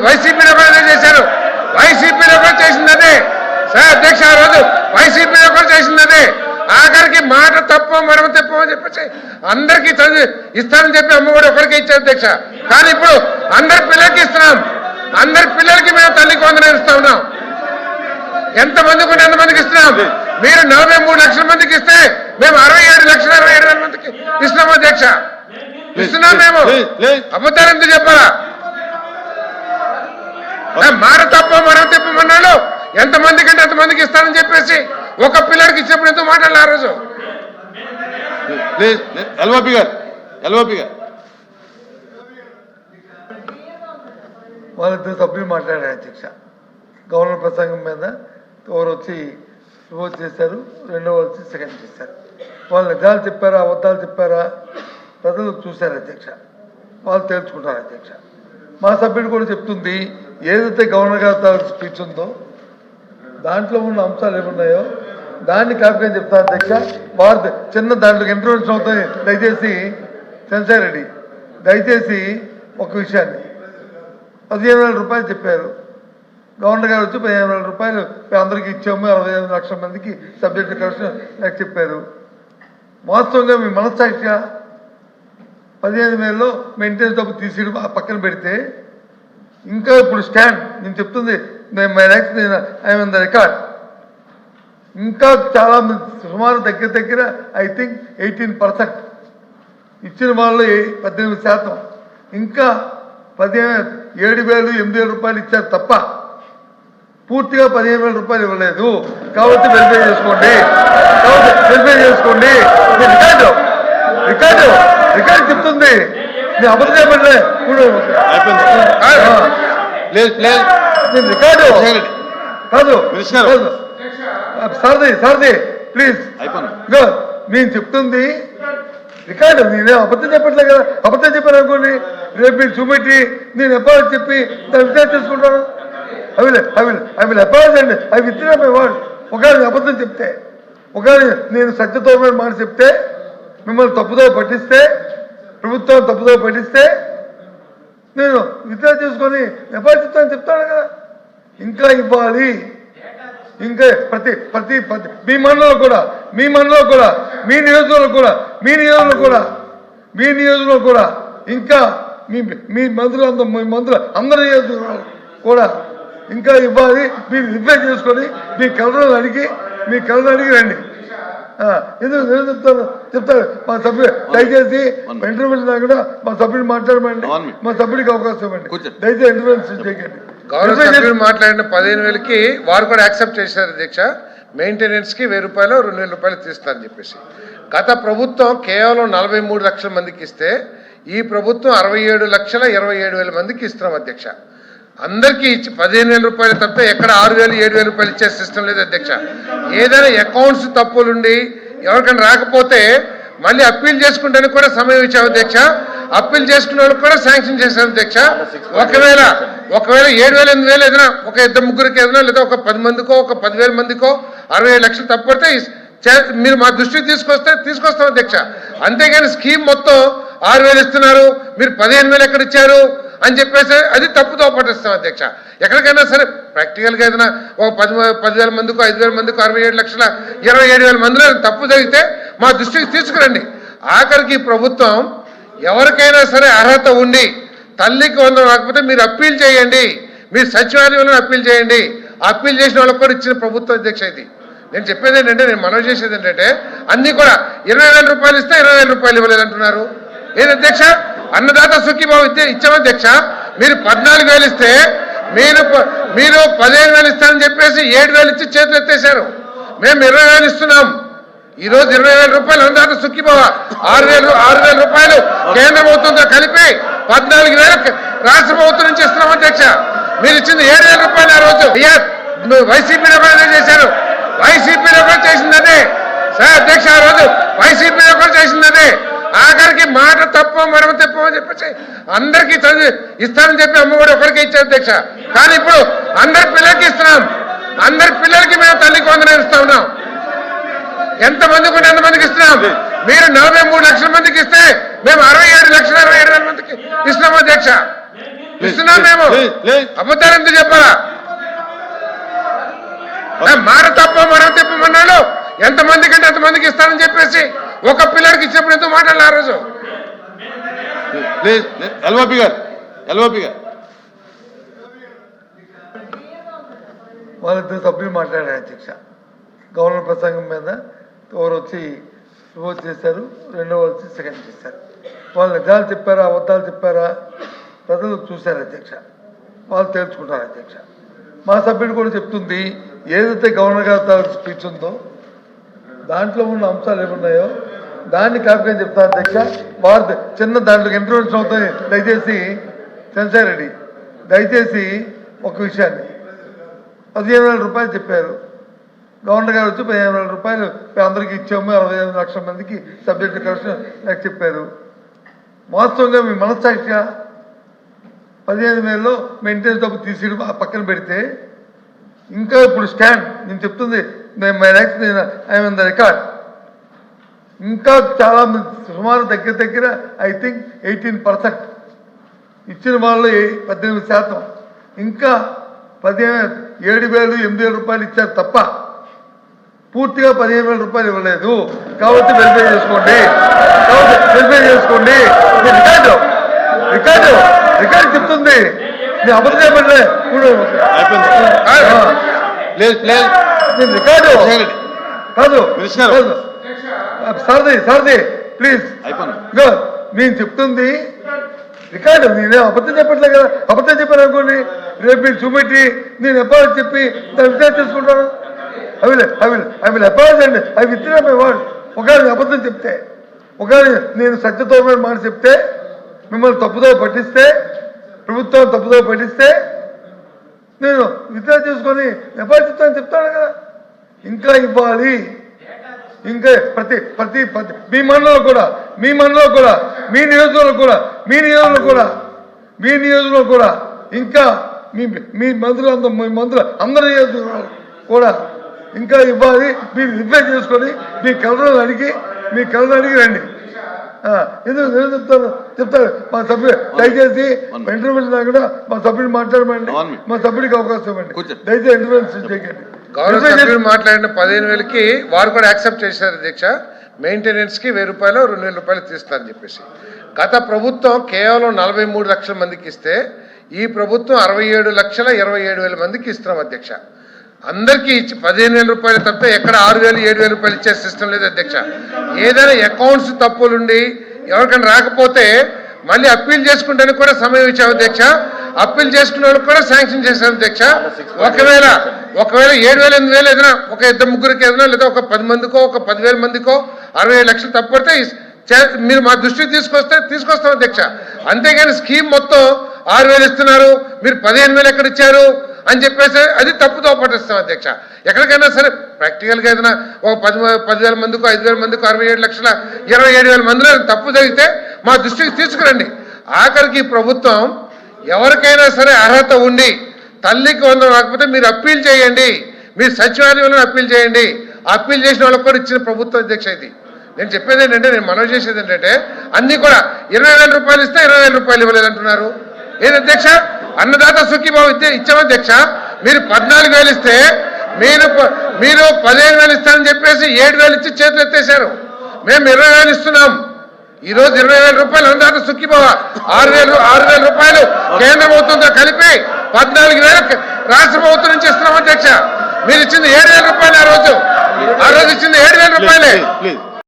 వైసీపీలో కూడా చేశారు. వైసీపీలో కూడా చేసింది అదే సార్ అధ్యక్ష. ఆ రోజు వైసీపీలో కూడా చేసింది అదే. ఆఖరికి మాట తప్పు మనం తప్పు అని చెప్పేసి అందరికీ చదివి ఇస్తానని చెప్పి అమ్మఒడి ఒకరికి ఇచ్చారు అధ్యక్ష. కానీ ఇప్పుడు అందరి పిల్లలకి ఇస్తున్నాం. అందరి పిల్లలకి మేము తల్లికి వందనం ఇస్తా ఉన్నాం. ఎంతమందికి ఉంటే ఎంతమందికి ఇస్తున్నాం. మీరు 43 లక్షల మందికి ఇస్తే మేము 67,67,000 మందికి ఇస్తున్నాం అధ్యక్ష. ఇస్తున్నాం మేము. అబద్ధాలు ఎందుకు చెప్పాలా? మాట తప్ప మనం చెప్పమన్నాడు. ఎంతమందికి అంటే ఎంతమందికి ఇస్తానని చెప్పేసి ఒక పిల్లడికి ఇచ్చినప్పుడు ఎంతో మాట్లాడాలి ఆ రోజు. ఎల్ఓపి గారు వాళ్ళిద్దరు సభ్యులు మాట్లాడారు అధ్యక్ష. గవర్నర్ ప్రసంగం మీద ఎవరు వచ్చి ఓట్ చేశారు, రెండో వచ్చి సెకండ్ చేశారు. వాళ్ళు నిజాలు చెప్పారా అబద్ధాలు చెప్పారా ప్రజలు చూశారు అధ్యక్ష. వాళ్ళు తేల్చుకుంటారు అధ్యక్ష. మా సభ్యుడు కూడా చెప్తుంది ఏదైతే గవర్నర్ గారి తాలూకు స్పీచ్ ఉందో దాంట్లో ఉన్న అంశాలు ఏమున్నాయో దాన్ని కాపీ చెప్తాను అధ్యక్ష. వారు చిన్న దాంట్లో ఇంటర్వెన్షన్ అవుతాయి. దయచేసి సెన్సార్ రెడ్డి దయచేసి ఒక విషయాన్ని 15,000 రూపాయలు చెప్పారు. గవర్నర్ గారు వచ్చి 15,000 రూపాయలు అందరికీ ఇచ్చాము, 65 లక్షల మందికి సబ్జెక్ట్ కరెక్షన్ నాకు చెప్పారు. వాస్తవంగా మీ మనస్సాక్షిగా 15,000లో మెయింటెనెన్స్ డబ్బు తీసి పక్కన పెడితే ఇంకా ఇప్పుడు స్టాండ్ నేను చెప్తుంది ఐఎమ్ ద రికార్డ్. ఇంకా చాలా సుమారు దగ్గర ఐ థింక్ 18% ఇచ్చిన వాళ్ళు 18%. ఇంకా 7,000 8,000 రూపాయలు ఇచ్చారు తప్ప పూర్తిగా 15,000 రూపాయలు ఇవ్వలేదు. కాబట్టి వెరిఫై చేసుకోండి. రికార్డు చెప్తుంది. నేను అబద్ధం చెప్పండి. ఇప్పుడు నేను రికార్డు కాదు సారథి ప్లీజ్ నేను చెప్తుంది రికార్డు. నేనే అబద్ధం చెప్పట్లేదు కదా. అబద్ధం చెప్పాను అనుకోండి రేపు మీరు చూపెట్టి నేను ఎప్పుడు చెప్పి దాన్ని విచారణ చేసుకుంటాను. ఐ విల్ అపాలజైజ్ అండి. I withdraw my word. ఒకవేళ అబద్ధం చెప్తే, ఒకవేళ నేను సత్యతో మాట చెప్తే, మిమ్మల్ని తప్పుదో పట్టిస్తే, ప్రభుత్వం తప్పుదో పట్టిస్తే నేను విత్డ్రా చేసుకొని ఎప్పుడు చెప్తాను కదా. ఇంకా ఇవ్వాలి. ఇంకా ప్రతి మీ మండలంలో కూడా మీ నియోజకవర్గంలో కూడా ఇంకా మీ మంత్రులు అందరి నియోజకవర్గాలు కూడా ఇంకా ఇవ్వాలి. మీరు రిప్లై చేసుకొని మీ కలర్ అడిగి రండి. ఎందుకు చెప్తారు మా సభ్యులు. దయచేసి ఇంటర్వ్యూ కూడా మా సభ్యులు మాట్లాడమండి. మా సభ్యుడికి అవకాశం ఇవ్వండి. దయచేసి ఇంటర్వ్యూ చేయకండి. గౌరవ సభ్యులు మాట్లాడిన 15,000కి వారు కూడా యాక్సెప్ట్ చేశారు అధ్యక్ష. మెయింటెనెన్స్కి 1,000 రూపాయలు 2,000 రూపాయలు తీస్తారని చెప్పేసి. గత ప్రభుత్వం కేవలం 43 లక్షల మందికి ఇస్తే ఈ ప్రభుత్వం 67,27,000 మందికి ఇస్తున్నాం అధ్యక్ష. అందరికీ ఇచ్చి 15,000 రూపాయలు తప్ప ఎక్కడ 6,000 7,000 రూపాయలు ఇచ్చే సిస్టమ్ లేదు అధ్యక్ష. ఏదైనా అకౌంట్స్ తప్పులుండి ఎవరికైనా రాకపోతే మళ్ళీ అప్పీల్ చేసుకుంటానికి కూడా సమయం ఇచ్చాం అధ్యక్ష. అప్పీల్ చేసుకున్న వాళ్ళకి కూడా శాంక్షన్ చేశాం అధ్యక్ష. ఒకవేళ 7,000 8,000 ఏదైనా ఒక 2-3 ఏదైనా లేదా ఒక 10 మందికో ఒక 10,000 మందికో 67 లక్షలు తప్పడితే మీరు మా దృష్టికి తీసుకొస్తాం అధ్యక్ష. అంతేగాని స్కీమ్ మొత్తం 6,000 ఇస్తున్నారు, మీరు 15,000 ఎక్కడ ఇచ్చారు అని చెప్పేసి అది తప్పుతో పట్టిస్తాం అధ్యక్ష. ఎక్కడికైనా సరే ప్రాక్టికల్గా ఏదైనా ఒక 10,000 మందికో 5,000 మందికో 67,27,000 మందిలో తప్పు జరిగితే మా దృష్టికి తీసుకురండి. ఆఖరికి ప్రభుత్వం ఎవరికైనా సరే అర్హత ఉండి తల్లికి వందనం రాకపోతే మీరు అప్పీల్ చేయండి. మీరు సచివాలయంలో అప్పీల్ చేయండి. అప్పీల్ చేసిన వాళ్ళకి కూడా ఇచ్చిన ప్రభుత్వం అధ్యక్ష. ఇది నేను చెప్పేది ఏంటంటే, నేను మనవి చేసేది ఏంటంటే అన్నీ కూడా 20,000 రూపాయలు ఇస్తే 20,000 రూపాయలు ఇవ్వలేదు అంటున్నారు. ఏది అధ్యక్ష? అన్నదాత సుఖీభావ ఇచ్చాం అధ్యక్ష. మీరు 14,000 ఇస్తే మీరు 15,000 ఇస్తారని చెప్పేసి 7,000 ఇచ్చి చేతులు ఎత్తేశారు. మేము 20,000 ఇస్తున్నాం. ఈరోజు 20,000 రూపాయలు అన్నదాత సుఖీభావ 6,000 రూపాయలు కేంద్ర ప్రభుత్వంతో కలిపి 14,000 రాష్ట్ర ప్రభుత్వం నుంచి ఇస్తున్నాం అధ్యక్ష. మీరు ఇచ్చింది 7,000 రూపాయలు ఆ రోజు. వైసీపీలో కూడా చేశారు. వైసీపీలో కూడా చేసిందనే సార్ అధ్యక్ష. ఆ రోజు వైసీపీలో కూడా చేసిందనే. ఆఖరికి మాట తప్పు మనం తప్పు అని చెప్పేసి అందరికీ చదివి ఇస్తానని చెప్పి అమ్మఒడి ఒకరికి ఇచ్చారు అధ్యక్ష. కానీ ఇప్పుడు అందరి పిల్లలకి ఇస్తున్నాం. అందరి పిల్లలకి మేము తల్లికి వందనం ఇస్తా ఉన్నాం. ఎంతమందికి ఉంటే ఎంతమందికి ఇస్తున్నాం. మీరు 43 లక్షల మందికి ఇస్తే మేము 67,67,000 మందికి ఇస్తున్నాం అధ్యక్ష. ఇస్తున్నాం మేము. అబద్ధాలు ఎందుకు చెప్పాలా? మాట తప్ప మనం తిప్పమన్నాడు. ఎంతమంది కంటే ఎంతమందికి ఇస్తానని చెప్పేసి ఒక పిల్లడికి ఇచ్చినప్పుడు ఎందుకు మాట్లాడాలి ఆ రోజు? ఎల్ఓపి గారు వాళ్ళిద్దరు సభ్యులు మాట్లాడారు అధ్యక్ష. గవర్నర్ ప్రసంగం మీద ఒకరు వచ్చి రిపోర్ట్ చేశారు, రెండో వచ్చి సెకండ్ చేశారు. వాళ్ళు నిజాలు చెప్పారా అబద్ధాలు చెప్పారా ప్రజలు చూశారు అధ్యక్ష, వాళ్ళు తేల్చుకుంటారు అధ్యక్ష. మా సభ్యుడు కూడా చెప్తుంది, ఏదైతే గవర్నర్ గారి తాలూకు స్పీచ్ ఉందో దాంట్లో ఉన్న అంశాలు ఏమున్నాయో దాన్ని కాపీ అని చెప్తాను అధ్యక్ష. వారు చిన్న దాంట్లో ఇంటర్వ్యూషన్ అవుతాయి. దయచేసి సెన్సార్ రెడ్డి, దయచేసి ఒక విషయాన్ని 15,000 రూపాయలు చెప్పారు. గవర్నర్ గారు వచ్చి 15,000 రూపాయలు అందరికీ ఇచ్చాము, 65 లక్షల మందికి సబ్జెక్టు కరెక్షన్ నాకు చెప్పారు. వాస్తవంగా మీ మనస్సాక్షిగా 15,000లో మెయింటెనెన్స్ డబ్బు తీసి పక్కన పెడితే ఇంకా ఇప్పుడు స్టాండ్ నేను చెప్తుంది ఐఎమ్ ద రికార్డ్. ఇంకా చాలా సుమారు దగ్గర ఐ థింక్ 18% ఇచ్చిన వాళ్ళు 18%, ఇంకా 7,000 8,000 రూపాయలు ఇచ్చారు తప్ప పూర్తిగా 15,000 రూపాయలు ఇవ్వలేదు. కాబట్టి వెరిఫై చేసుకోండి. రికార్డు చెప్తుంది. నేను అబద్ధం చెప్పట్లే. నేను రికార్డు కాదు సారథి ప్లీజ్, నేను చెప్తుంది రికార్డు. నేనే అబద్ధం చెప్పట్లే కదా. అబద్ధం చెప్పాను అనుకోండి, రేపు మీరు చూపెట్టి నేను ఎప్పుడు చెప్పి దాన్ని విచారణ చేసుకుంటాను. ఐ విల్ అపాలజైజ్ అండి. I withdraw my word. ఒకవేళ అబద్ధం చెప్తే, ఒకవేళ నేను సత్యతో మాట చెప్తే, మిమ్మల్ని తప్పుదో పట్టిస్తే, ప్రభుత్వం తప్పుదో పట్టిస్తే నేను విత్డ్రా చేసుకొని ఎప్పుడు చెప్తాను కదా. ఇంకా ఇవ్వాలి. ఇంకా ప్రతి మీ మండలంలో కూడా మీ నియోజకవర్గంలో కూడా ఇంకా మీ మంత్రులు అందరి నియోజకవర్గాలు కూడా ఇంకా ఇవ్వాలి. మీరు రిప్లై చేసుకొని మీ కలర్ అడిగి రండి. ఎందుకు చెప్తారు మా సభ్యులు. దయచేసి ఇంటర్వ్యూ కూడా మా సభ్యుడు మాట్లాడమండి, మా సభ్యుడికి అవకాశం ఇవ్వండి. దయచేసి ఇంటర్వ్యూ చేయకండి. గౌరవ సభ్యులు మాట్లాడిన 15,000కి వారు కూడా యాక్సెప్ట్ చేశారు అధ్యక్ష. మెయింటెనెన్స్కి 1,000 రూపాయలు 2,000 రూపాయలు తీస్తారని చెప్పేసి. గత ప్రభుత్వం కేవలం 43 లక్షల మందికి ఇస్తే ఈ ప్రభుత్వం 67,27,000 మందికి ఇస్తున్నాం అధ్యక్ష. అందరికీ ఇచ్చి 15,000 రూపాయలు తప్పితే ఎక్కడ 6,000 7,000 రూపాయలు ఇచ్చే సిస్టమ్ లేదు అధ్యక్ష. ఏదైనా అకౌంట్స్ తప్పులుండి ఎవరికైనా రాకపోతే మళ్ళీ అప్పీల్ చేసుకుంటే కూడా సమయం ఇచ్చాం అధ్యక్ష. అప్పీల్ చేసుకున్న వాళ్ళకి కూడా శాంక్షన్ చేశాం అధ్యక్ష. ఒకవేళ 7,000 8,000 ఏదైనా ఒక 2-3 ఏదైనా లేదా ఒక 10 మందికో ఒక 10,000 మందికో 67 లక్షలు తప్పడితే మీరు మా దృష్టికి తీసుకొస్తాం అధ్యక్ష. అంతేగాని స్కీమ్ మొత్తం 6,000 ఇస్తున్నారు, మీరు 15,000 ఎక్కడ ఇచ్చారు అని చెప్పేసి అది తప్పుతో పట్టిస్తాం అధ్యక్ష. ఎక్కడికైనా సరే ప్రాక్టికల్గా ఏదైనా ఒక 10,000 మందికో 5,000 మందికో 67,27,000 మందిలో తప్పు జరిగితే మా దృష్టికి తీసుకురండి. ఆఖరికి ప్రభుత్వం ఎవరికైనా సరే అర్హత ఉండి తల్లికి 100 రాకపోతే మీరు అప్పీల్ చేయండి, మీరు సచివాలయంలో అప్పీల్ చేయండి. అప్పీల్ చేసిన వాళ్ళకి కూడా ఇచ్చిన ప్రభుత్వం అధ్యక్ష. ఇది నేను చెప్పేది ఏంటంటే, నేను మనవి చేసేది ఏంటంటే, అన్ని కూడా 20,000 రూపాయలు ఇస్తే 20,000 రూపాయలు ఇవ్వలేదంటున్నారు. ఏది అధ్యక్ష? అన్నదాత సుఖీభావ ఇచ్చాం అధ్యక్ష. మీరు 14,000 ఇస్తే మీరు 15,000 ఇస్తారని చెప్పేసి 7,000 ఇచ్చి చేతులు ఎత్తేశారు. మేము 20,000 ఇస్తున్నాం. ఈ రోజు 20,000 రూపాయలు అన్నదాత సుఖీభావ, 6,000 రూపాయలు కేంద్ర ప్రభుత్వంతో కలిపి 14,000 రాష్ట్ర ప్రభుత్వం నుంచి ఇస్తున్నాం అధ్యక్ష. మీరు ఇచ్చింది 7,000 రూపాయలు. ఆ రోజు ఇచ్చింది 7,000 రూపాయలే.